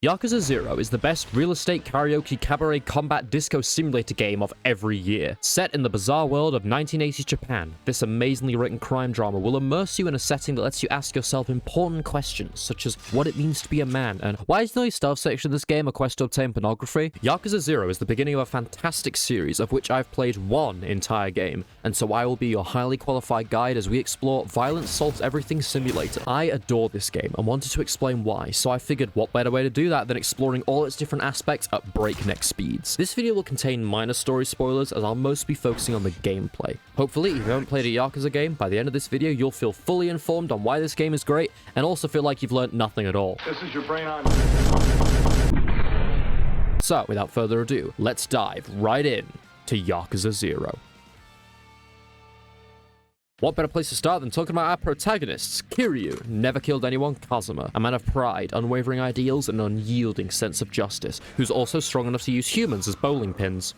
Yakuza 0 is the best real estate karaoke cabaret combat disco simulator game of every year. Set in the bizarre world of 1980s Japan, this amazingly written crime drama will immerse you in a setting that lets you ask yourself important questions, such as what it means to be a man, and why is the only stealth section of this game a quest to obtain pornography? Yakuza 0 is the beginning of a fantastic series of which I've played one entire game, and so I will be your highly qualified guide as we explore Violence Solves Everything Simulator. I adore this game and wanted to explain why, so I figured what better way to do that than exploring all its different aspects at breakneck speeds. This video will contain minor story spoilers as I'll mostly be focusing on the gameplay. Hopefully, if you haven't played a Yakuza game, by the end of this video you'll feel fully informed on why this game is great and also feel like you've learned nothing at all. This is your brain on. So, without further ado, let's dive right in to Yakuza 0. What better place to start than talking about our protagonists? Kiryu, never killed anyone; Kazuma, a man of pride, unwavering ideals, and an unyielding sense of justice, who's also strong enough to use humans as bowling pins.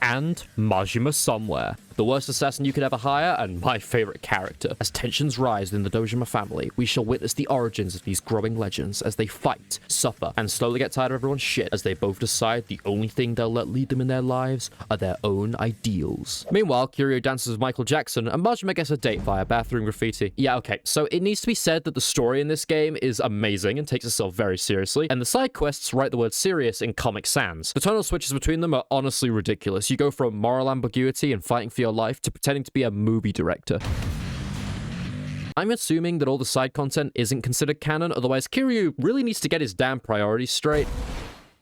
And Majima Somewhere, the worst assassin you could ever hire, and my favorite character. As tensions rise in the Dojima family, we shall witness the origins of these growing legends as they fight, suffer, and slowly get tired of everyone's shit as they both decide the only thing they'll let lead them in their lives are their own ideals. Meanwhile, Kiryu dances with Michael Jackson, and Majima gets a date via bathroom graffiti. Yeah, okay, so it needs to be said that the story in this game is amazing and takes itself very seriously, and the side quests write the word serious in Comic Sans. The tonal switches between them are honestly ridiculous. You go from moral ambiguity and fighting for your life to pretending to be a movie director. I'm assuming that all the side content isn't considered canon, otherwise Kiryu really needs to get his damn priorities straight.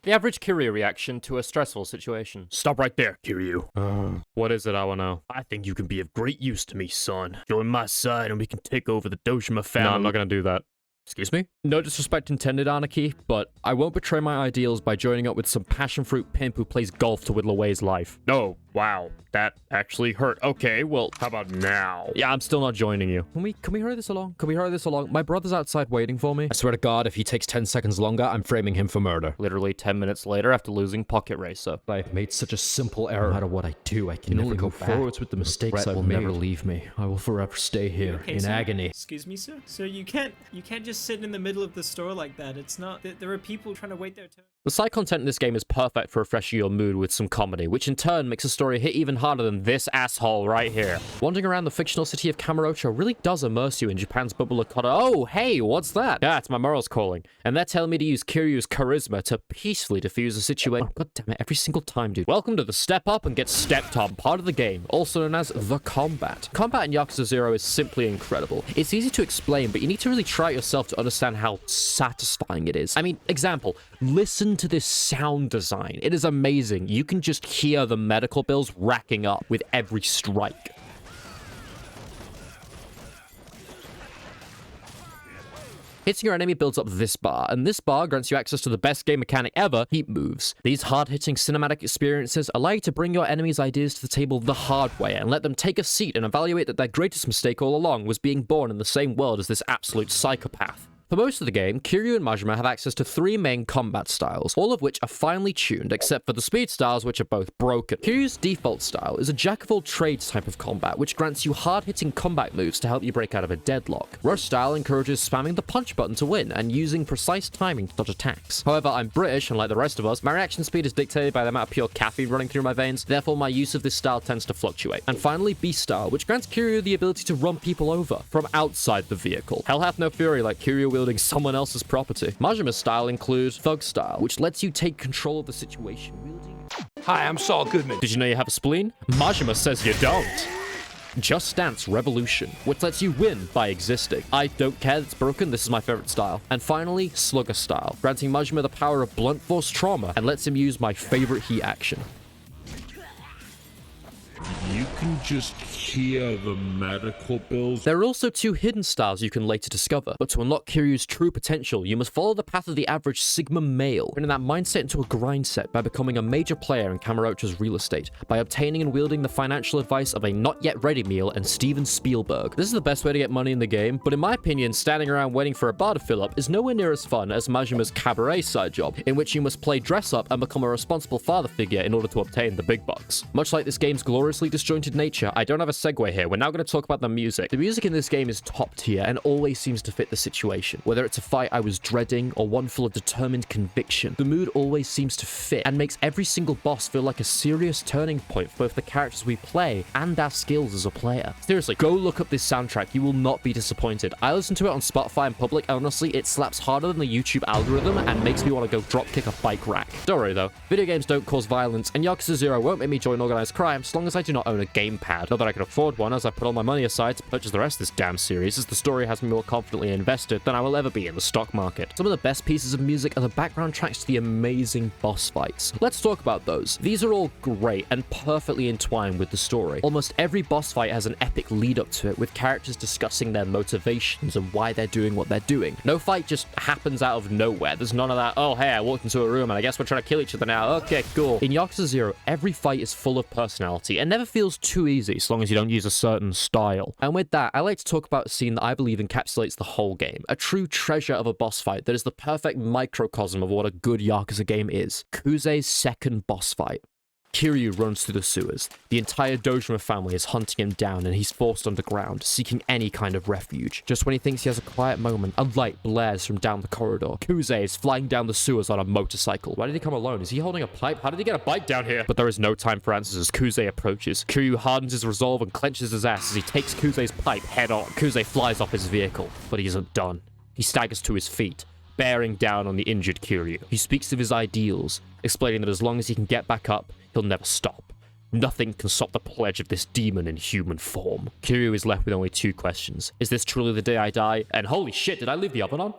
The average Kiryu reaction to a stressful situation. Stop right there, Kiryu. What is it, I wanna know? I think you can be of great use to me, son. Join my side and we can take over the Dojima family. No, I'm not gonna do that. Excuse me? No disrespect intended, Anarchy, but I won't betray my ideals by joining up with some passion-fruit pimp who plays golf to whittle away his life. No, wow, that actually hurt. Okay, well, how about now? Yeah, I'm still not joining you. Can we hurry this along? Can we hurry this along? My brother's outside waiting for me. I swear to God, if he takes 10 seconds longer, I'm framing him for murder. Literally 10 minutes later after losing Pocket Racer. I've made such a simple error. No matter what I do, I can only go forwards with the mistakes I've made. Never leave me. I will forever stay here in agony. Excuse me, sir? Sir, you can't just sit in the middle of the store like that. It's not... There are people trying to wait their turn. The side content in this game is perfect for refreshing your mood with some comedy, which in turn makes the story hit even harder than this asshole right here. Wandering around the fictional city of Kamurocho really does immerse you in Japan's bubble of culture. Oh, hey, what's that? Yeah, it's my morals calling. And they're telling me to use Kiryu's charisma to peacefully diffuse the situation. Oh, God damn it, every single time, dude. Welcome to the Step Up and Get Stepped On part of the game, also known as the combat. Combat in Yakuza 0 is simply incredible. It's easy to explain, but you need to really try it yourself to understand how satisfying it is. I mean, example, listen to this sound design. It is amazing. You can just hear the medical bills racking up with every strike. Hitting your enemy builds up this bar, and this bar grants you access to the best game mechanic ever, heat moves. These hard-hitting cinematic experiences allow you to bring your enemy's ideas to the table the hard way and let them take a seat and evaluate that their greatest mistake all along was being born in the same world as this absolute psychopath. For most of the game, Kiryu and Majima have access to 3 main combat styles, all of which are finely tuned except for the speed styles, which are both broken. Kiryu's default style is a jack-of-all-trades type of combat, which grants you hard-hitting combat moves to help you break out of a deadlock. Rush style encourages spamming the punch button to win and using precise timing to dodge attacks. However, I'm British, and like the rest of us, my reaction speed is dictated by the amount of pure caffeine running through my veins, therefore my use of this style tends to fluctuate. And finally, Beast style, which grants Kiryu the ability to run people over from outside the vehicle. Hell hath no fury like Kiryu wielding someone else's property. Majima's style includes Thug style, which lets you take control of the situation. Hi, I'm Saul Goodman. Did you know you have a spleen? Majima says you don't. Just Dance Revolution, which lets you win by existing. I don't care that it's broken, this is my favorite style. And finally, Slugger style, granting Majima the power of blunt force trauma and lets him use my favorite heat action. You can just hear the medical bills. There are also 2 hidden styles you can later discover, but to unlock Kiryu's true potential, you must follow the path of the average Sigma male, turning that mindset into a grind set by becoming a major player in Kamurocho's real estate, by obtaining and wielding the financial advice of a not-yet-ready meal and Steven Spielberg. This is the best way to get money in the game, but in my opinion, standing around waiting for a bar to fill up is nowhere near as fun as Majima's cabaret side job, in which you must play dress-up and become a responsible father figure in order to obtain the big bucks. Much like this game's gloriously disjointed tangent nature, I don't have a segue here. We're now going to talk about the music. The music in this game is top tier and always seems to fit the situation. Whether it's a fight I was dreading or one full of determined conviction, the mood always seems to fit and makes every single boss feel like a serious turning point for both the characters we play and our skills as a player. Seriously, go look up this soundtrack. You will not be disappointed. I listen to it on Spotify in public, and honestly, it slaps harder than the YouTube algorithm and makes me want to go dropkick a bike rack. Don't worry though, video games don't cause violence, and Yakuza 0 won't make me join organized crime so long as I do not own a gamepad. Not that I can afford one, as I put all my money aside to purchase the rest of this damn series, as the story has me more confidently invested than I will ever be in the stock market. Some of the best pieces of music are the background tracks to the amazing boss fights. Let's talk about those. These are all great and perfectly entwined with the story. Almost every boss fight has an epic lead up to it, with characters discussing their motivations and why they're doing what they're doing. No fight just happens out of nowhere. There's none of that, oh hey, I walked into a room and I guess we're trying to kill each other now. Okay, cool. In Yakuza 0, every fight is full of personality and never feels too easy so long as you don't use a certain style. And with that, I like to talk about a scene that I believe encapsulates the whole game. A true treasure of a boss fight that is the perfect microcosm of what a good Yakuza game is. Kuze's second boss fight. Kiryu runs through the sewers. The entire Dojima family is hunting him down and he's forced underground, seeking any kind of refuge. Just when he thinks he has a quiet moment, a light blares from down the corridor. Kuze is flying down the sewers on a motorcycle. Why did he come alone? Is he holding a pipe? How did he get a bike down here? But there is no time for answers as Kuze approaches. Kiryu hardens his resolve and clenches his ass as he takes Kuze's pipe head on. Kuze flies off his vehicle, but he isn't done. He staggers to his feet, bearing down on the injured Kiryu. He speaks of his ideals, explaining that as long as he can get back up, he'll never stop. Nothing can stop the pledge of this demon in human form. Kiryu is left with only two questions. Is this truly the day I die? And holy shit, did I leave the oven on?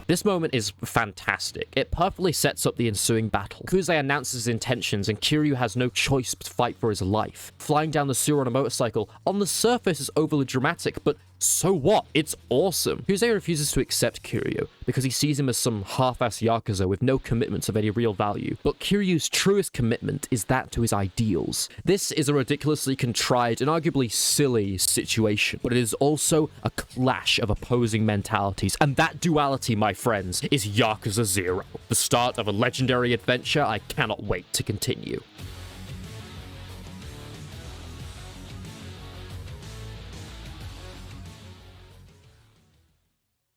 This moment is fantastic. It perfectly sets up the ensuing battle. Kuze announces his intentions and Kiryu has no choice but to fight for his life. Flying down the sewer on a motorcycle, on the surface is overly dramatic, but so what? It's awesome. Kuze refuses to accept Kiryu because he sees him as some half-ass Yakuza with no commitments of any real value. But Kiryu's truest commitment is that to his ideals. This is a ridiculously contrived and arguably silly situation, but it is also a clash of opposing mentalities, and that duality, my friends, is Yakuza 0, the start of a legendary adventure I cannot wait to continue.